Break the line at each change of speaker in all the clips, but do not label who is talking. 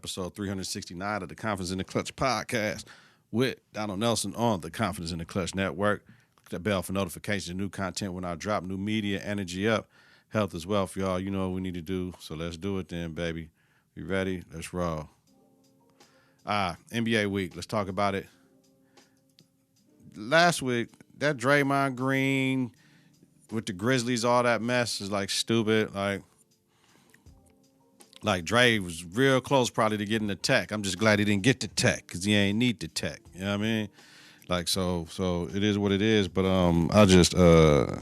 episode 369 of the Confidence in the Klutch podcast with Donald Nelson on the Confidence in the Klutch network. Click that bell for notifications, new content when I drop, new media, energy up, health is wealth, y'all. You know what we need to do, so let's do it then, baby. You ready? Let's roll. NBA week, let's talk about it. Last week, that Draymond Green with the Grizzlies, all that mess is like stupid. Like Dre was real close probably to getting the tech. I'm just glad he didn't get the tech because he ain't need the tech. You know what I mean? Like, so it is what it is. But I just, you know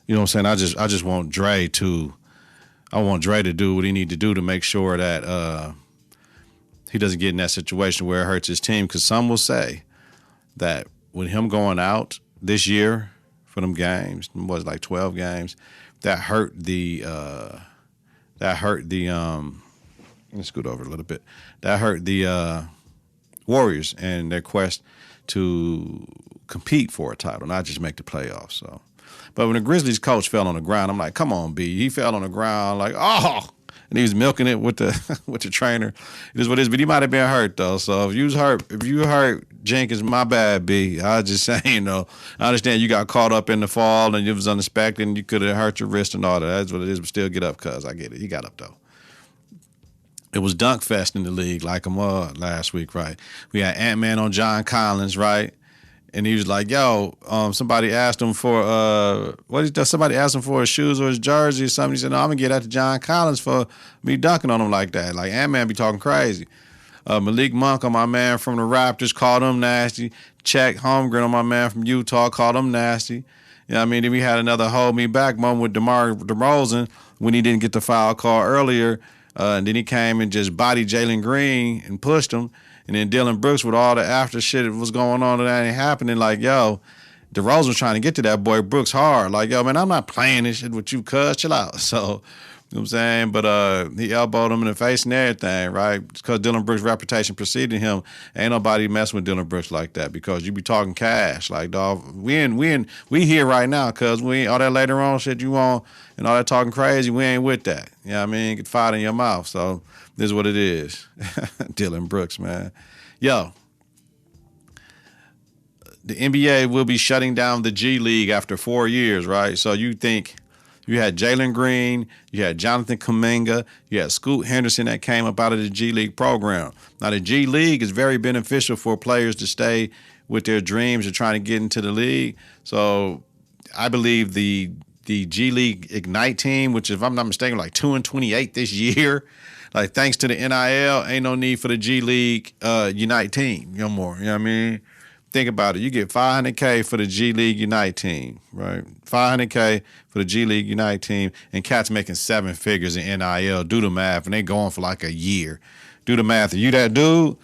what I'm saying? I just want Dre to do what he need to do to make sure that he doesn't get in that situation where it hurts his team. Because some will say that with him going out this year for them games, it was like 12 games, that hurt the let's scoot over a little bit. That hurt the Warriors and their quest to compete for a title, not just make the playoffs. So, but when the Grizzlies coach fell on the ground, I'm like, come on, B. He fell on the ground like, oh, and he was milking it with the with the trainer. It is what it is, but he might have been hurt though. So if you hurt Jenkins, my bad, B. I was just saying, you know, I understand you got caught up in the fall and it was unexpected and you could have hurt your wrist and all that. That's what it is, but still get up, cuz I get it. He got up though. It was dunk fest in the league like a mud last week, right? We had Ant-Man on John Collins, right? And he was like, yo, somebody asked him for, somebody asked him for his shoes or his jersey or something. He said, no, I'm going to get that to John Collins for me dunking on him like that. Like, Ant-Man be talking crazy. Malik Monk on my man from the Raptors called him nasty. Chet Holmgren on my man from Utah called him nasty. You know what I mean? Then we had another hold me back moment with DeMar DeRozan when he didn't get the foul call earlier. And then he came and just bodied Jalen Green and pushed him. And then Dylan Brooks with all the after shit that was going on that ain't happening. Like, yo, DeRozan was trying to get to that boy Brooks hard. Like, yo, man, I'm not playing this shit with you, cuz. Chill out. So, you know what I'm saying? But he elbowed him in the face and everything, right? Because Dylan Brooks' reputation preceded him. Ain't nobody messing with Dylan Brooks like that because you be talking cash. Like, dog, we here right now, cuz we ain't all that later on shit you want and all that talking crazy, we ain't with that. You know what I mean? Get fired in your mouth. So this is what it is. Dylan Brooks, man. Yo, the NBA will be shutting down the G League after 4 years, right? So you think you had Jalen Green, you had Jonathan Kuminga, you had Scoot Henderson that came up out of the G League program. Now, the G League is very beneficial for players to stay with their dreams of trying to get into the league. So I believe the G League Ignite team, which if I'm not mistaken, like 2-28 this year, like thanks to the NIL, ain't no need for the G League Unite team no more. You know what I mean? Think about it. You get $500K for the G League Unite team, right? $500K for the G League Unite team, and cats making 7 figures in NIL. Do the math, and they going for like a year. Do the math. Are you that dude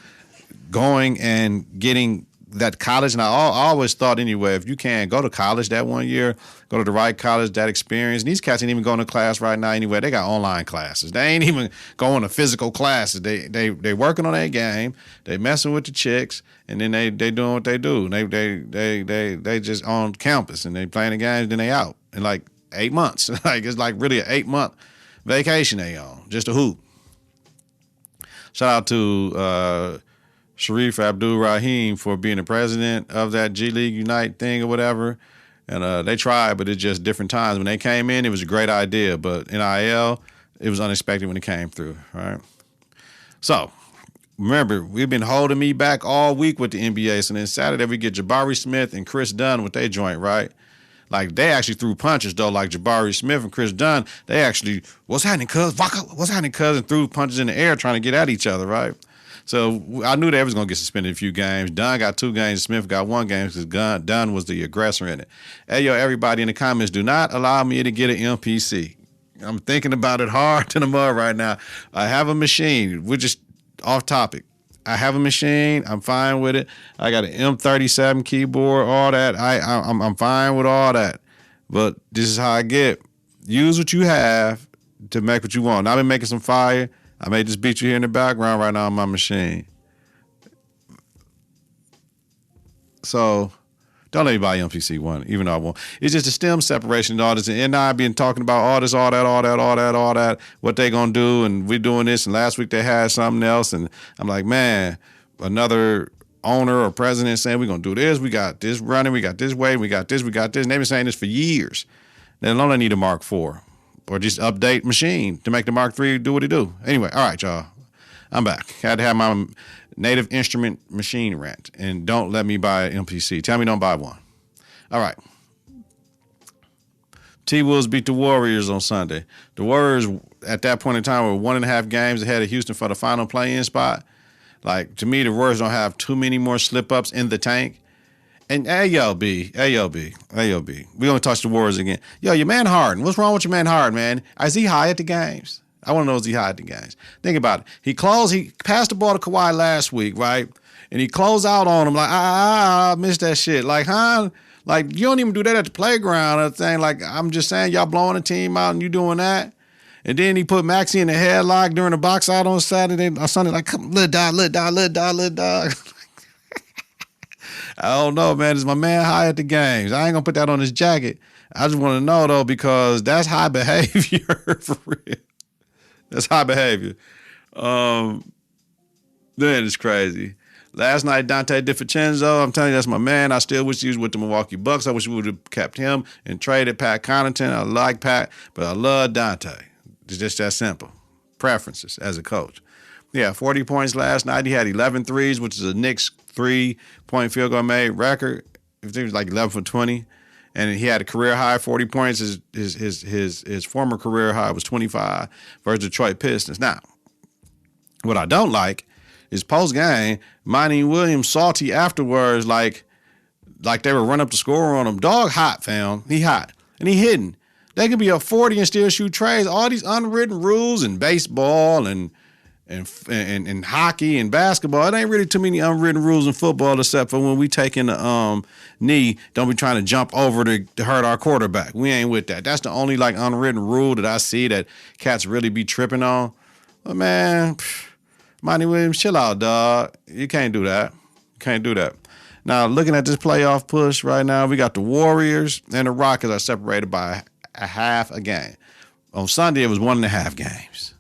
going and getting that college? And I always thought anyway, if you can go to college that 1 year, go to the right college, that experience. And these cats ain't even going to class right now anyway. They got online classes. They ain't even going to physical classes. They working on their game. They messing with the chicks, and then they doing what they do. They just on campus and they playing the games. Then they out in like 8 months. Like it's like really an 8-month vacation they on just to hoop. Shout out to Sharif Abdul-Rahim for being the president of that G League Unite thing or whatever. And they tried, but it's just different times. When they came in, it was a great idea. But NIL, it was unexpected when it came through, right? So, remember, we've been holding me back all week with the NBA. So then Saturday, we get Jabari Smith and Chris Dunn with their joint, right? Like, they actually threw punches, though. Like, Jabari Smith and Chris Dunn, they actually, what's happening, cuz? What's happening, cuz? And threw punches in the air trying to get at each other, right? So I knew they was going to get suspended a few games. Dunn got 2 games. Smith got 1 game because Dunn was the aggressor in it. Hey, yo, everybody in the comments, do not allow me to get an MPC. I'm thinking about it hard to the mud right now. I have a machine. We're just off topic. I have a machine. I'm fine with it. I got an M37 keyboard, all that. I'm fine with all that. But this is how I get. Use what you have to make what you want. Now, I've been making some fire. I may just beat you here in the background right now on my machine. So Don't let me buy MPC one, even though I won't. It's just a stem separation and all this. And I've been talking about all this, all that, what they going to do, and we doing this. And last week they had something else. And I'm like, man, another owner or president saying we're going to do this. We got this running. We got this way. We got this. And they've been saying this for years. They don't need a Mark IV or just update machine to make the Mark III do what it do. Anyway, all right, y'all. I'm back. Had to have my Native Instrument machine rent, and don't let me buy an MPC. Tell me don't buy one. All right. T-Wolves beat the Warriors on Sunday. The Warriors, at that point in time, were 1.5 games ahead of Houston for the final play-in spot. Like, to me, the Warriors don't have too many more slip-ups in the tank. And AOB, we gonna touch the Warriors again. Yo, your man Harden. What's wrong with your man Harden, man? Is he high at the games? I want to know, is he high at the games? Think about it. He passed the ball to Kawhi last week, right? And he closed out on him like, I missed that shit. Like, huh? Like, you don't even do that at the playground or thing. Like, I'm just saying, y'all blowing the team out and you doing that. And then he put Maxey in the headlock during the box out on Saturday or Sunday. Like, come, little dog. I don't know, man. Is my man high at the games? I ain't gonna put that on his jacket. I just want to know though, because that's high behavior for real. That's high behavior. Then it's crazy. Last night, Dante DiVincenzo, I'm telling you, that's my man. I still wish he was with the Milwaukee Bucks. I wish we would have kept him and traded Pat Connaughton. I like Pat, but I love Dante. It's just that simple. Preferences as a coach. Yeah, 40 points last night. He had 11 threes, which is a Knicks 3-point field goal made record. It was like 11 for 20. And he had a career high 40 points. His former career high was 25 versus Detroit Pistons. Now, what I don't like is post-game, Monty Williams salty afterwards like they were run up the score on him. Dog hot, fam. He hot. And he hitting. They could be up 40 and still shoot trays. All these unwritten rules in baseball and hockey and basketball, it ain't really too many unwritten rules in football except for when we take in the knee, don't be trying to jump over to hurt our quarterback. We ain't with that. That's the only like unwritten rule that I see that cats really be tripping on. But man, Monty Williams, chill out, dog. You can't do that. Now, looking at this playoff push right now, we got the Warriors and the Rockets are separated by a half a game. On Sunday, it was 1.5 games,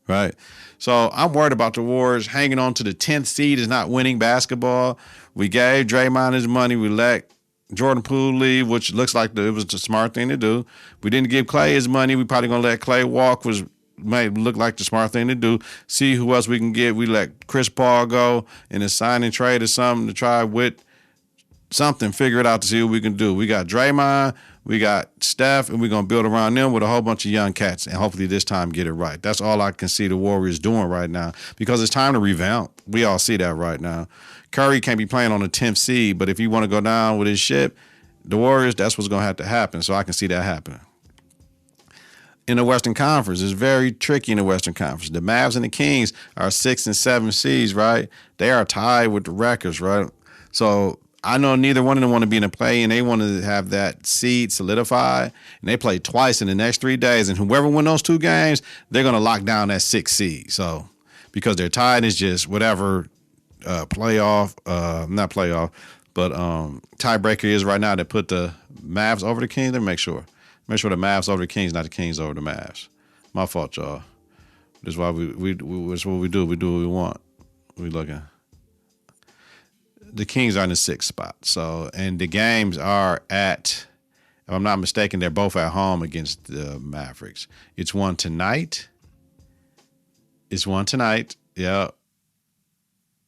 right? So I'm worried about the Warriors hanging on to the 10th seed is not winning basketball. We gave Draymond his money. We let Jordan Poole leave, which looks like it was the smart thing to do. We didn't give Clay his money. We probably going to let Clay walk, which might look like the smart thing to do. See who else we can get. We let Chris Paul go in a sign and trade or something to try with something, figure it out to see what we can do. We got Draymond, we got Steph, and we're going to build around them with a whole bunch of young cats and hopefully this time get it right. That's all I can see the Warriors doing right now because it's time to revamp. We all see that right now. Curry can't be playing on the 10th seed, but if you want to go down with his ship, the Warriors, that's what's going to have to happen, so I can see that happening. In the Western Conference, it's very tricky in the Western Conference. The Mavs and the Kings are 6 and 7 seeds, right? They are tied with the records, right? So I know neither one of them want to be in a play, and they want to have that seed solidified. And they play twice in the next 3 days, and whoever win those 2 games, they're going to lock down that 6th seed. So because they're tied, it's just whatever tiebreaker is right now that put the Mavs over the Kings. Let me make sure the Mavs over the Kings, not the Kings over the Mavs. My fault, y'all. This is why that's what we do. We do what we want. We looking. The Kings are in the 6th spot. So, and the games are at, if I'm not mistaken, they're both at home against the Mavericks. It's one tonight. Yeah.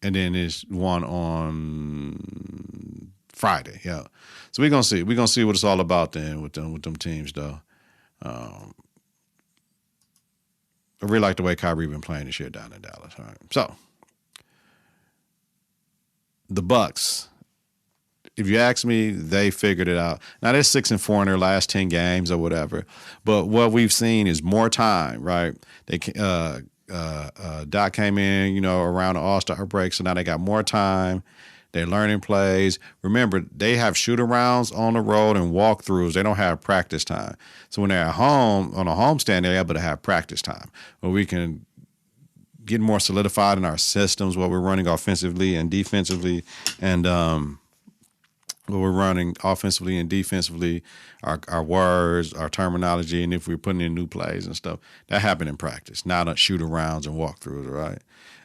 And then it's one on Friday. Yeah. So we're gonna see. We're gonna see what it's all about then with them teams though. I really like the way Kyrie been playing this year down in Dallas. All right. So the Bucks, if you ask me, they figured it out. Now they're 6-4 in their last 10 games or whatever. But what we've seen is more time, right? They Doc came in, around the All-Star break, so now they got more time. They're learning plays. Remember, they have shoot-arounds on the road and walkthroughs. They don't have practice time. So when they're at home, on a homestand, they're able to have practice time where we can get more solidified in our systems, what we're running offensively and defensively. And what we're running offensively and defensively, our words, our terminology, and if we're putting in new plays and stuff. That happened in practice, not shoot-arounds and walkthroughs, right?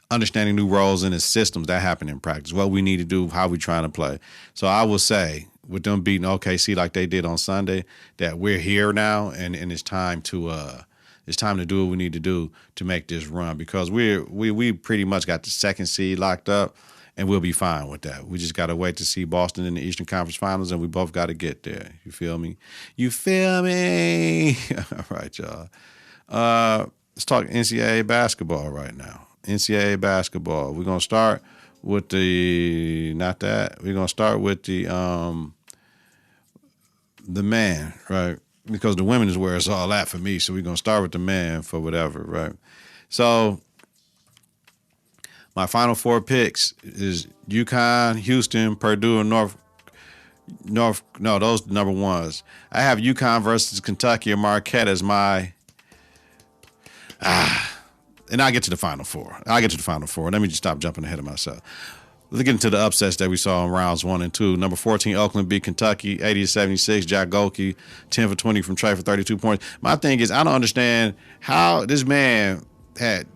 Understanding new roles in the systems, that happened in practice. What we need to do, how we trying to play. So I will say, with them beating OKC like they did on Sunday, that we're here now, and it's time to do what we need to do to make this run, because we pretty much got the second seed locked up, and we'll be fine with that. We just got to wait to see Boston in the Eastern Conference Finals, and we both got to get there. You feel me? You feel me? All right, y'all. Let's talk NCAA basketball right now. NCAA basketball. We're going to start with we're going to start with the man, right? Because the women is where it's all at for me. So we're going to start with the man for whatever, right? So my final four picks is UConn, Houston, Purdue, and those are number ones. I have UConn versus Kentucky or Marquette as my and I'll get to the Final Four. Let me just stop jumping ahead of myself. Let's get into the upsets that we saw in rounds 1 and 2. Number 14, Oakland beat Kentucky 80-76. Jack Golke, 10 for 20 from Trey for 32 points. My thing is, I don't understand how this man had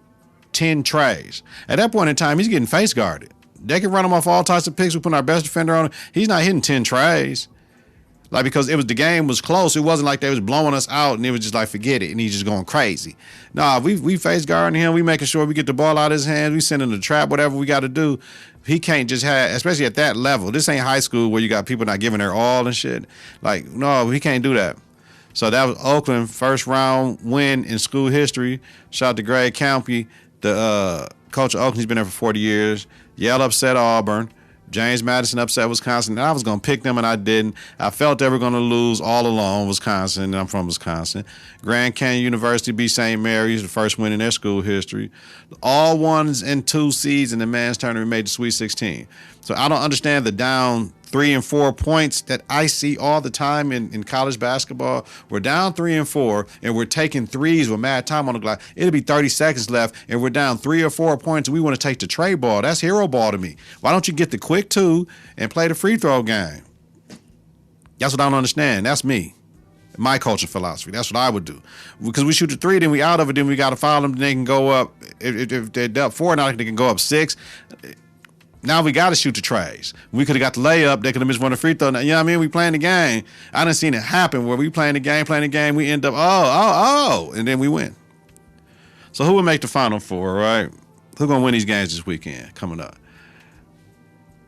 10 trays. At that point in time, he's getting face guarded. They can run him off all types of picks. We're putting our best defender on him. He's not hitting 10 trays. Like, because the game was close. It wasn't like they was blowing us out and it was just like, forget it, and he's just going crazy. Nah, we face guarding him. We making sure we get the ball out of his hands. We sending the trap, whatever we got to do. He can't just have, especially at that level. This ain't high school where you got people not giving their all and shit. Like, no, he can't do that. So that was Oakland, first round win in school history. Shout out to Greg Kampe, the coach of Oakland. He's been there for 40 years. Yale upset Auburn. James Madison upset Wisconsin. And I was going to pick them, and I didn't. I felt they were going to lose all along, Wisconsin, and I'm from Wisconsin. Grand Canyon University beat St. Mary's, the first win in their school history. All 1s and 2 seeds in the men's tournament made the Sweet 16. So I don't understand the down 3 and 4 points that I see all the time in college basketball. We're down 3 and 4, and we're taking threes with mad time on the clock. It'll be 30 seconds left, and we're down 3 or 4 points, and we want to take the tray ball. That's hero ball to me. Why don't you get the quick 2 and play the free throw game? That's what I don't understand. That's me. My culture philosophy. That's what I would do. Because we shoot the 3, then we out of it, then we got to foul them, then they can go up. If they're up 4, now they can go up 6. Now we got to shoot the trays. We could have got the layup. They could have missed one of the free throw. You know what I mean? We playing the game. I done seen it happen where we playing the game. We end up, and then we win. So who will make the Final Four, right? Who's going to win these games this weekend coming up?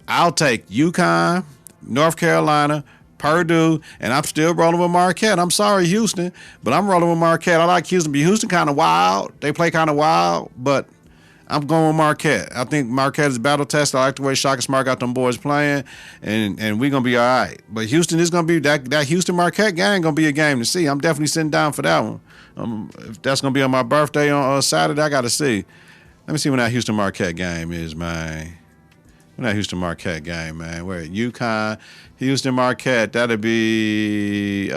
I'll take UConn, North Carolina, Purdue, and I'm still rolling with Marquette. I'm sorry, Houston, but I'm rolling with Marquette. I like Houston, but Houston kind of wild. They play kind of wild, but I'm going with Marquette. I think Marquette is battle tested. I like the way Shaka Smart got them boys playing, and we're going to be all right. But Houston is going to be, that Houston-Marquette game going to be a game to see. I'm definitely sitting down for that one. If that's going to be on my birthday on Saturday, I got to see. Let me see when that Houston-Marquette game is, man. When that Houston-Marquette game, man. Where at UConn, Houston-Marquette, that'll be,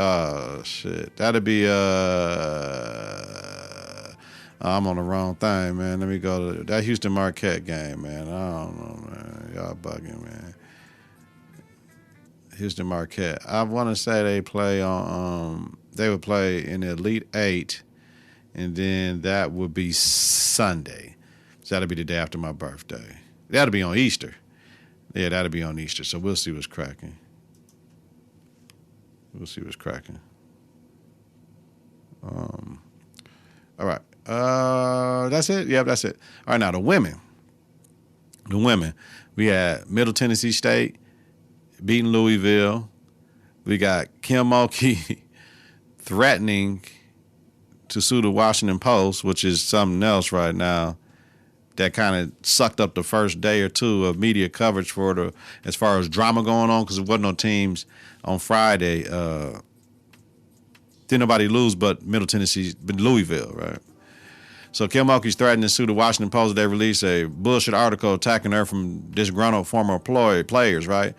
I'm on the wrong thing, man. Let me go to that Houston Marquette game, man. I don't know, man. Y'all bugging, man. Houston Marquette. I want to say they play on. They would play in the Elite 8, and then that would be Sunday. So that'll be the day after my birthday. That'll be on Easter. Yeah, that'll be on Easter. So we'll see what's cracking. All right. That's it? Yeah, that's it. All right, now the women. We had Middle Tennessee State beating Louisville. We got Kim Mulkey threatening to sue the Washington Post, which is something else right now that kind of sucked up the first day or two of media coverage for as far as drama going on, because there wasn't no teams on Friday. Didn't nobody lose but Middle Tennessee, but Louisville, right? So Kim Mulkey's threatening to sue the Washington Post. They released a bullshit article attacking her from disgruntled former players, right?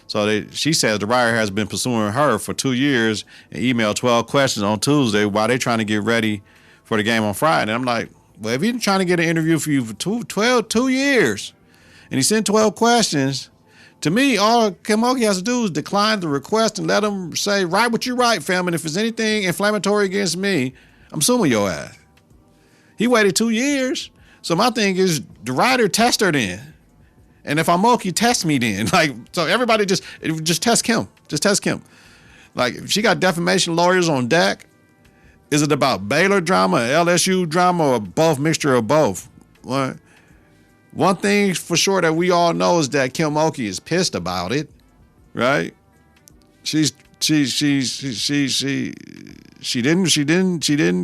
So she says the writer has been pursuing her for 2 years and emailed 12 questions on Tuesday while they're trying to get ready for the game on Friday. And I'm like, well, if he's trying to get an interview for you for 2 years and he sent 12 questions, To me, all Kemoki has to do is decline the request and let him say, write what you write, fam. And if there's anything inflammatory against me, I'm suing your ass. He waited 2 years. So my thing is, the writer test her then. And if I'm Moki, test me then. Like, so everybody just test Kim. Just test Kim. Like, if she got defamation lawyers on deck, is it about Baylor drama, LSU drama, or both, mixture of both? What? One thing for sure that we all know is that Kim Mulkey is pissed about it, right? She didn't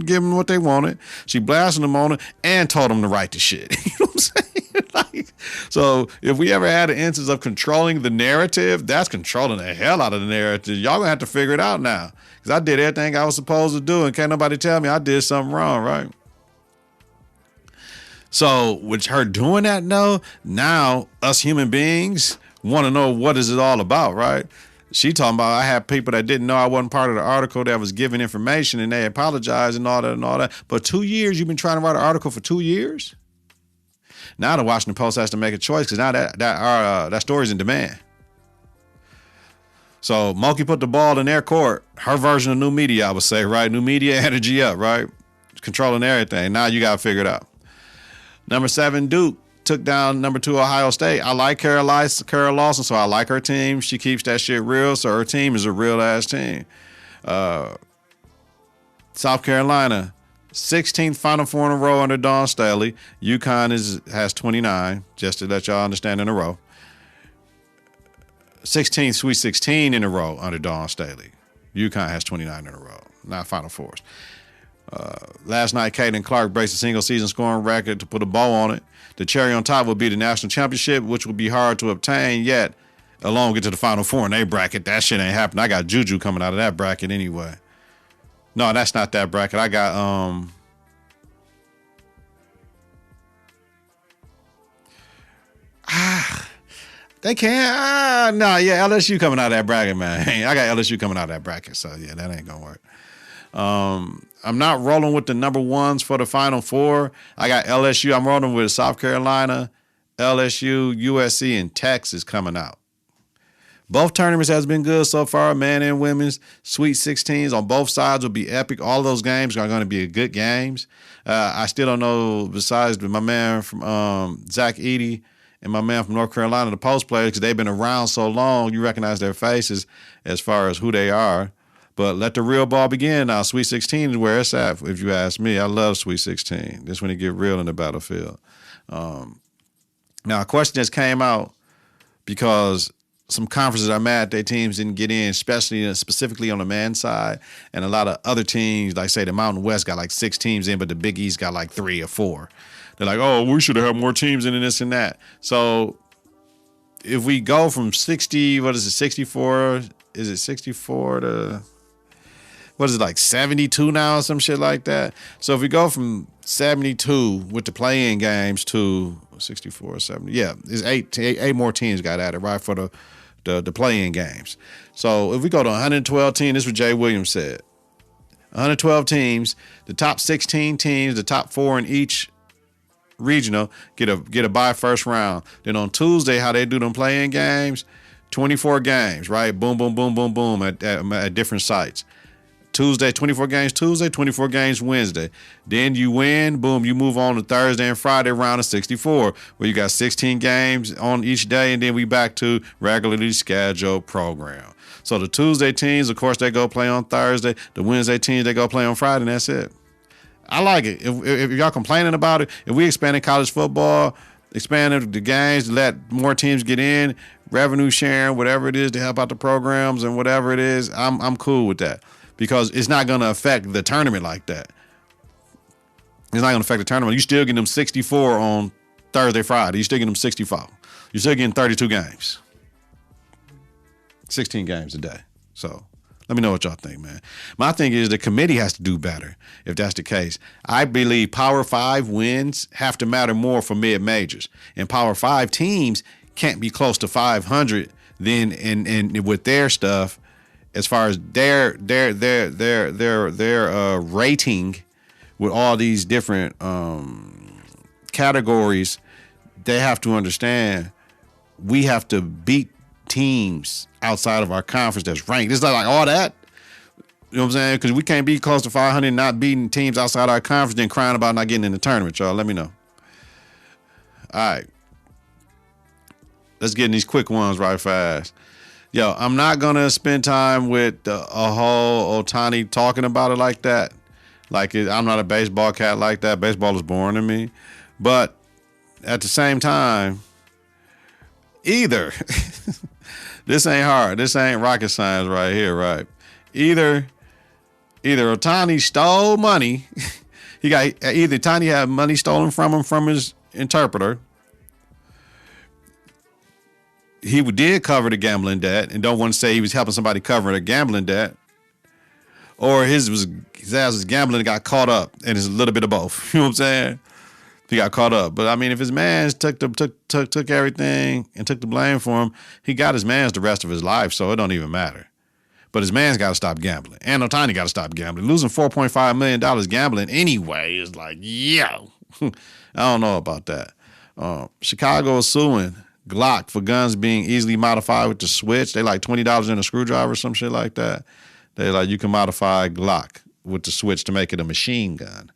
give them what they wanted. She blasted them on it and told them to write the shit. You know what I'm saying? Like, so if we ever had an instance of controlling the narrative, that's controlling the hell out of the narrative. Y'all gonna have to figure it out now, because I did everything I was supposed to do, and can't nobody tell me I did something wrong, right? So with her doing that, now us human beings want to know what is it all about, right? She talking about, I had people that didn't know I wasn't part of the article that was giving information, and they apologized and all that. But 2 years, you've been trying to write an article for 2 years? Now the Washington Post has to make a choice, because now that story's in demand. So Mulkey put the ball in their court. Her version of new media, I would say, right? New media energy up, right? Controlling everything. Now you got to figure it out. Number 7, Duke took down number 2, Ohio State. I like Kara Lawson, so I like her team. She keeps that shit real, so her team is a real-ass team. South Carolina, 16th Final Four in a row under Dawn Staley. UConn has 29, just to let y'all understand, in a row. 16th Sweet 16 in a row under Dawn Staley. UConn has 29 in a row, not Final Fours. Last night, Caitlin Clark breaks a single season scoring record to put a bow on it. The cherry on top will be the national championship, which will be hard to obtain, yet alone get to the Final Four in their bracket. That shit ain't happening. I got Juju coming out of that bracket anyway. No, that's not that bracket. I got they can't. No, yeah, LSU coming out of that bracket, man. I got LSU coming out of that bracket, so yeah, that ain't gonna work. I'm not rolling with the number ones for the Final Four. I got LSU. I'm rolling with South Carolina, LSU, USC, and Texas coming out. Both tournaments has been good so far, men and women's. Sweet 16s on both sides will be epic. All those games are going to be good games. I still don't know, besides my man from Zach Edey and my man from North Carolina, the post players, because they've been around so long, you recognize their faces as far as who they are. But let the real ball begin now. Sweet 16 is where it's at, if you ask me. I love Sweet 16. This when it get real in the battlefield. Now, a question just came out because some conferences are mad their teams didn't get in, specifically on the men's side. And a lot of other teams, like say the Mountain West got like 6 teams in, but the Big East got like 3 or 4. They're like, oh, we should have had more teams in and this and that. So if we go from 64, is it 64 to... what is it, like 72 now or some shit like that? So if we go from 72 with the play-in games to 64 or 70, yeah, it's eight more teams got added, right, for the play-in games. So if we go to 112 teams, this is what Jay Williams said. 112 teams, the top 16 teams, the top 4 in each regional get a bye first round. Then on Tuesday, how they do them play-in games, 24 games, right? Boom, boom, boom, boom, boom at different sites. Tuesday, 24 games Tuesday, 24 games Wednesday. Then you win, boom, you move on to Thursday and Friday round of 64, where you got 16 games on each day, and then we back to regularly scheduled program. So the Tuesday teams, of course, they go play on Thursday. The Wednesday teams, they go play on Friday, and that's it. I like it. If y'all complaining about it, if we expanding college football, expanding the games, let more teams get in, revenue sharing, whatever it is to help out the programs and whatever it is, I'm cool with that. Because it's not going to affect the tournament like that. It's not going to affect the tournament. You still getting them 64 on Thursday, Friday. You still getting them 64. You're still getting 32 games. 16 games a day. So let me know what y'all think, man. My thing is the committee has to do better if that's the case. I believe Power 5 wins have to matter more for mid-majors. And Power 5 teams can't be close to 500 then and with their stuff. As far as their rating with all these different categories, they have to understand we have to beat teams outside of our conference that's ranked. It's like all that. You know what I'm saying? Because we can't be close to 500 not beating teams outside our conference then crying about not getting in the tournament, y'all. Let me know. All right. Let's get in these quick ones right fast. Yo, I'm not going to spend time with a whole Ohtani talking about it like that. I'm not a baseball cat like that. Baseball is boring to me. But at the same time, either, this ain't hard. This ain't rocket science right here, right? Either Ohtani stole money. Either Ohtani had money stolen from him from his interpreter. He did cover the gambling debt and don't want to say he was helping somebody cover the gambling debt. Or his ass was gambling and got caught up, and it's a little bit of both. You know what I'm saying? He got caught up. But I mean, if his mans took everything and took the blame for him, he got his mans the rest of his life, so it don't even matter. But his man's got to stop gambling. And Ohtani got to stop gambling. Losing $4.5 million gambling anyway is like, yo. I don't know about that. Chicago is suing Glock for guns being easily modified with the switch. They like $20 in a screwdriver or some shit like that. They like, you can modify Glock with the switch to make it a machine gun.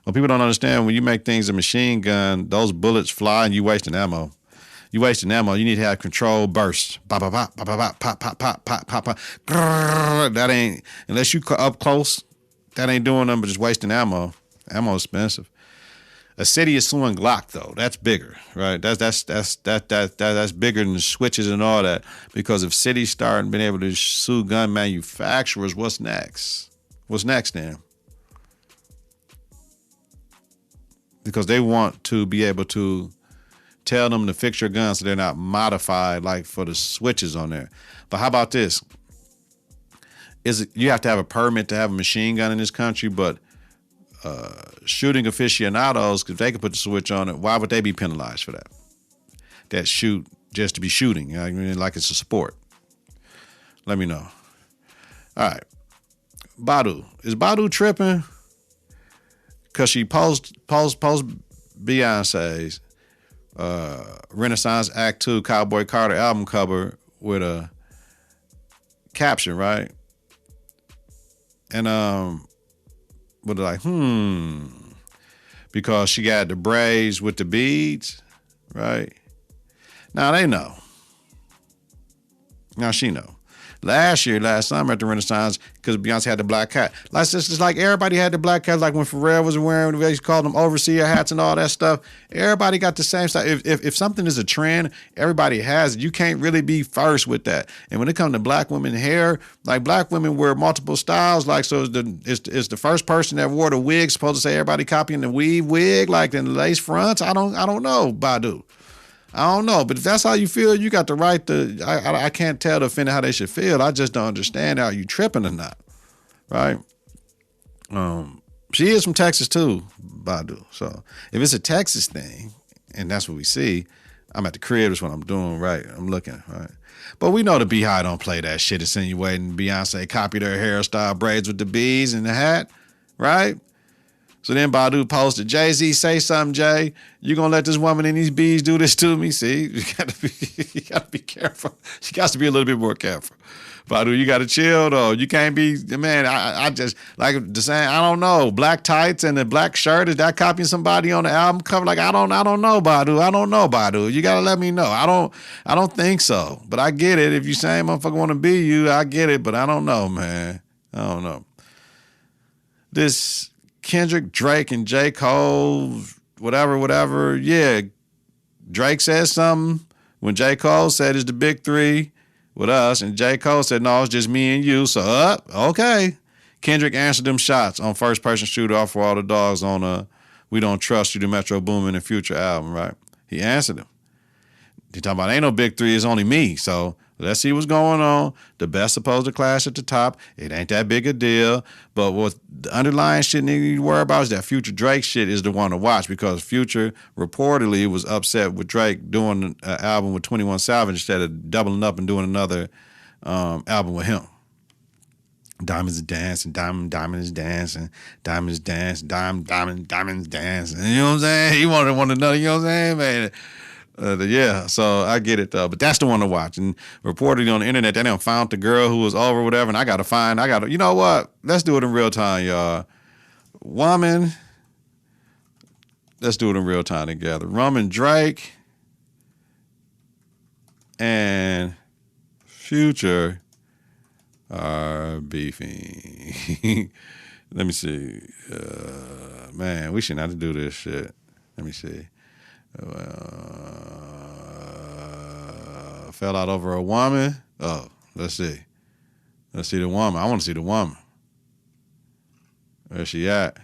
Well, people don't understand, when you make things a machine gun, those bullets fly and you wasting ammo. You wasting ammo. You need to have controlled bursts. Pop, pop, pop, pop, pop, pop, pop, pop, pop, pop, pop. That ain't, unless you up close, that ain't doing them but just wasting ammo. Ammo is expensive. A city is suing Glock though. That's bigger, right? That's bigger than the switches and all that. Because if cities start being able to sue gun manufacturers, what's next? What's next then? Because they want to be able to tell them to fix your gun so they're not modified like for the switches on there. But how about this? You have to have a permit to have a machine gun in this country, but shooting aficionados, because they can put the switch on it, why would they be penalized for that? That shoot just to be shooting, you know what I mean? Like it's a sport. Let me know. All right. Badu. Is Badu tripping? Because she post Beyonce's Renaissance Act 2 Cowboy Carter album cover with a caption, right? And with like, because she got the braids with the beads, right? Now they know. Now she know. Last summer at the Renaissance, because Beyonce had the black hat. It's just like everybody had the black hat, like when Pharrell was wearing, they called them overseer hats and all that stuff. Everybody got the same stuff. If something is a trend, everybody has it. You can't really be first with that. And when it comes to black women hair, like black women wear multiple styles. Like, so is the first person that wore the wig supposed to say everybody copying the weave wig, like the lace fronts? I don't know, Badu. I don't know, but if that's how you feel, you got the right to. I can't tell the offender how they should feel. I just don't understand how you tripping or not, right? She is from Texas too, Badu. So if it's a Texas thing, and that's what we see, I'm at the crib. That's what I'm doing, right? I'm looking, right? But we know the Beehive don't play that shit, insinuating Beyonce copied her hairstyle, braids with the beads and the hat, right? So then Badu posted, Jay-Z, say something, Jay. You gonna let this woman in these bees do this to me? See, you gotta be careful. She got to be a little bit more careful. Badu, you gotta chill though. You can't be, man, I just, like the saying, I don't know, black tights and a black shirt, is that copying somebody on the album cover? Like, I don't know, Badu. I don't know, Badu. You gotta let me know. I don't think so. But I get it. If you say motherfucker wanna be you, I get it, but I don't know, man. I don't know. This Kendrick, Drake, and J. Cole, whatever. Yeah, Drake said something when J. Cole said it's the big three with us, and J. Cole said, no, it's just me and you. So, okay. Kendrick answered them shots on First Person Shooter off for all the dogs on We Don't Trust You, the Metro Boomin and Future album, right? He answered them. He talking about ain't no big three, it's only me. So let's see what's going on. The best supposed to clash at the top. It ain't that big a deal. But what the underlying shit nigga you worry about is that Future Drake shit is the one to watch, because Future reportedly was upset with Drake doing an album with 21 Savage instead of doubling up and doing another album with him. Diamonds dancing, diamonds dancing, diamonds dance, diamonds dancing. You know what I'm saying? He wanted one another, you know what I'm saying, man? Yeah, so I get it though, but that's the one to watch. And reportedly on the internet, they done found the girl who was over, whatever. And you know what? Let's do it in real time, y'all. Woman, let's do it in real time together. Roman Drake and Future are beefing. Let me see. Man, we shouldn't have to do this shit. Let me see. Fell out over a woman. Oh, let's see. Let's see the woman. I want to see the woman. Where's she at?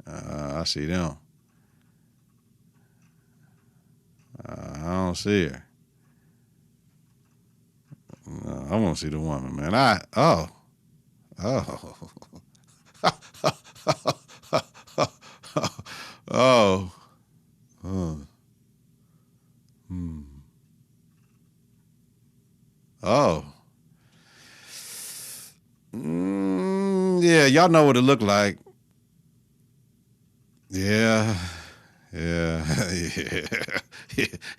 I see them. I don't see her. I want to see the woman, man. Oh. Oh. Oh. Yeah, y'all know what it looked like. Yeah.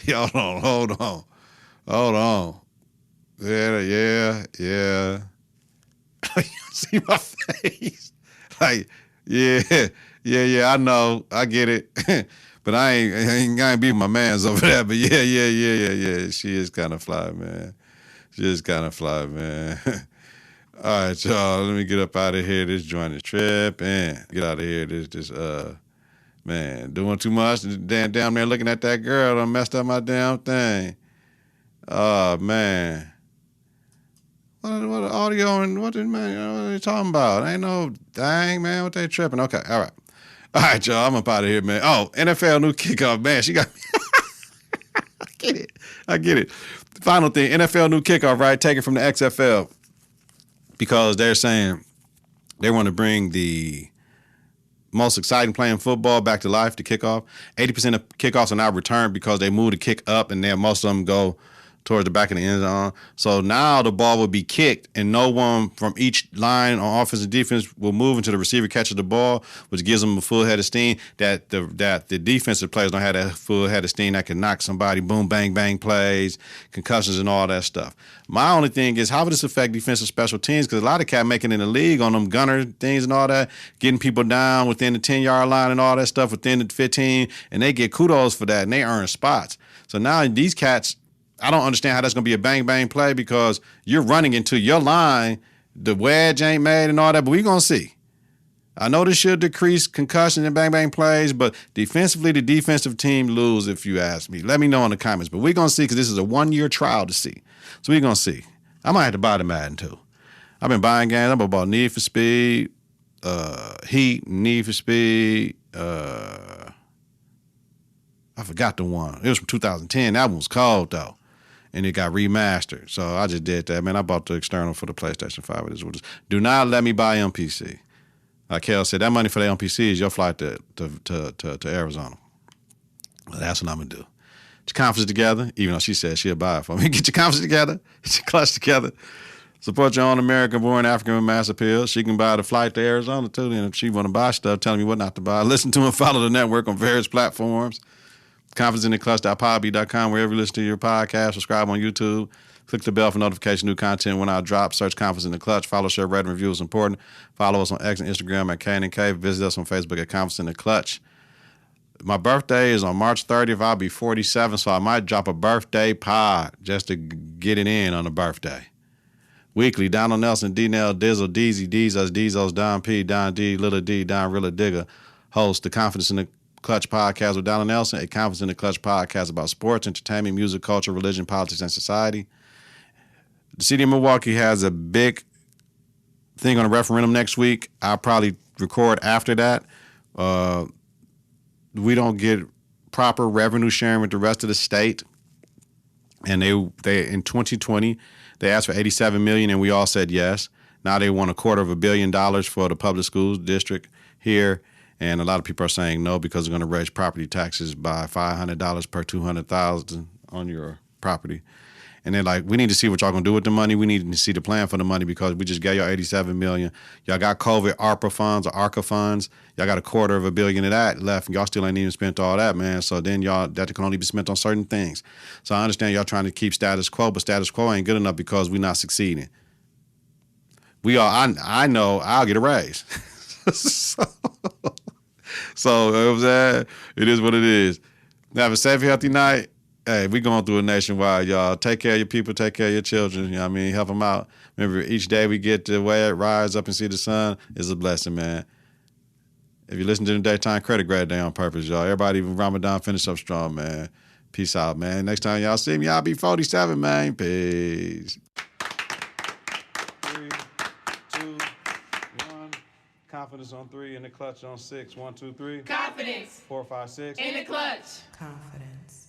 Y'all don't hold on. Yeah. You see my face? Like, yeah. I know. I get it. But I ain't be my man's over there. But yeah. She is kind of fly, man. All right, y'all. Let me get up out of here. This joint is tripping. Get out of here. This man, doing too much. Damn there looking at that girl done messed up my damn thing. Oh man. What audio and what are they talking about? Ain't no dang, man. What they tripping? Okay, all right, y'all. I'm up out of here, man. Oh, NFL new kickoff, man. She got me. I get it. Final thing, NFL new kickoff, right? Taken from the XFL because they're saying they want to bring the most exciting playing football back to life, the kickoff. 80% of kickoffs are now returned because they move the kick up and then most of them go towards the back of the end zone. So now the ball will be kicked and no one from each line on offense and defense will move until the receiver catches the ball, which gives them a full head of steam that the defensive players don't have that full head of steam that can knock somebody, boom, bang, bang plays, concussions and all that stuff. My only thing is how would this affect defensive special teams? Because a lot of cats making in the league on them gunner things and all that, getting people down within the 10-yard line and all that stuff within the 15, and they get kudos for that and they earn spots. So now these cats, I don't understand how that's going to be a bang-bang play because you're running into your line, the wedge ain't made and all that, but we're going to see. I know this should decrease concussion and bang-bang plays, but defensively, the defensive team lose if you ask me. Let me know in the comments, but we're going to see because this is a one-year trial to see. So we're going to see. I might have to buy the Madden too. I've been buying games. I've been bought Need for Speed, Heat, Need for Speed, I forgot the one. It was from 2010. That one was cold, though. And it got remastered. So I just did that. Man, I bought the external for the PlayStation 5. Do not let me buy MPC. Like Kel said, that money for the MPC is your flight to Arizona. Well, that's what I'm going to do. Get your confidence together, even though she said she'll buy it for me. Get your confidence together. Get your clutch together. Support your own American-born African with mass appeal. She can buy the flight to Arizona, too. And if she want to buy stuff, telling me what not to buy. Listen to and follow the network on various platforms. Confidenceintheclutch.podbean.com, wherever you listen to your podcast. Subscribe on YouTube. Click the bell for notification new content when I drop. Search Confidence in the Clutch. Follow, share, rate, and review is important. Follow us on X and Instagram at KITK. Visit us on Facebook at Confidence in the Clutch. My birthday is on March 30th. I'll be 47, so I might drop a birthday pod just to get it in on a birthday. Weekly, Donald Nelson, D-Nell, Dizzle, Deezy, Deezus, Deezos, Don P, Don D, Little D, Donrilla, Digger, host the Confidence in the Clutch podcast with Donald Nelson, a Confidence in the Clutch podcast about sports, entertainment, music, culture, religion, politics, and society. The city of Milwaukee has a big thing on a referendum next week. I'll probably record after that. We don't get proper revenue sharing with the rest of the state. And they in 2020, they asked for $87 million, and we all said yes. Now they want $250 million for the public schools district here. And a lot of people are saying no because they're going to raise property taxes by $500 per $200,000 on your property. And they're like, we need to see what y'all gonna do with the money. We need to see the plan for the money because we just gave y'all $87 million. Y'all got COVID ARPA funds or ARCA funds. Y'all got $250 million of that left. And y'all still ain't even spent all that, man. So then that can only be spent on certain things. So I understand y'all trying to keep status quo, but status quo ain't good enough because we're not succeeding. I know I'll get a raise. So you know what I'm saying? It is what it is. Have a safe, healthy night. Hey, we going through a nationwide, y'all. Take care of your people. Take care of your children. You know what I mean? Help them out. Remember, each day we get to rise up and see the sun is a blessing, man. If you listen to the Daytime Credit Grad Day on purpose, y'all. Everybody, even Ramadan, finish up strong, man. Peace out, man. Next time y'all see me, I'll be 47, man. Peace. 3, 2, 1. Confidence on 3 and the clutch on 6. 1, 2, 3.
Confidence.
4, 5, 6.
In the clutch.
Confidence.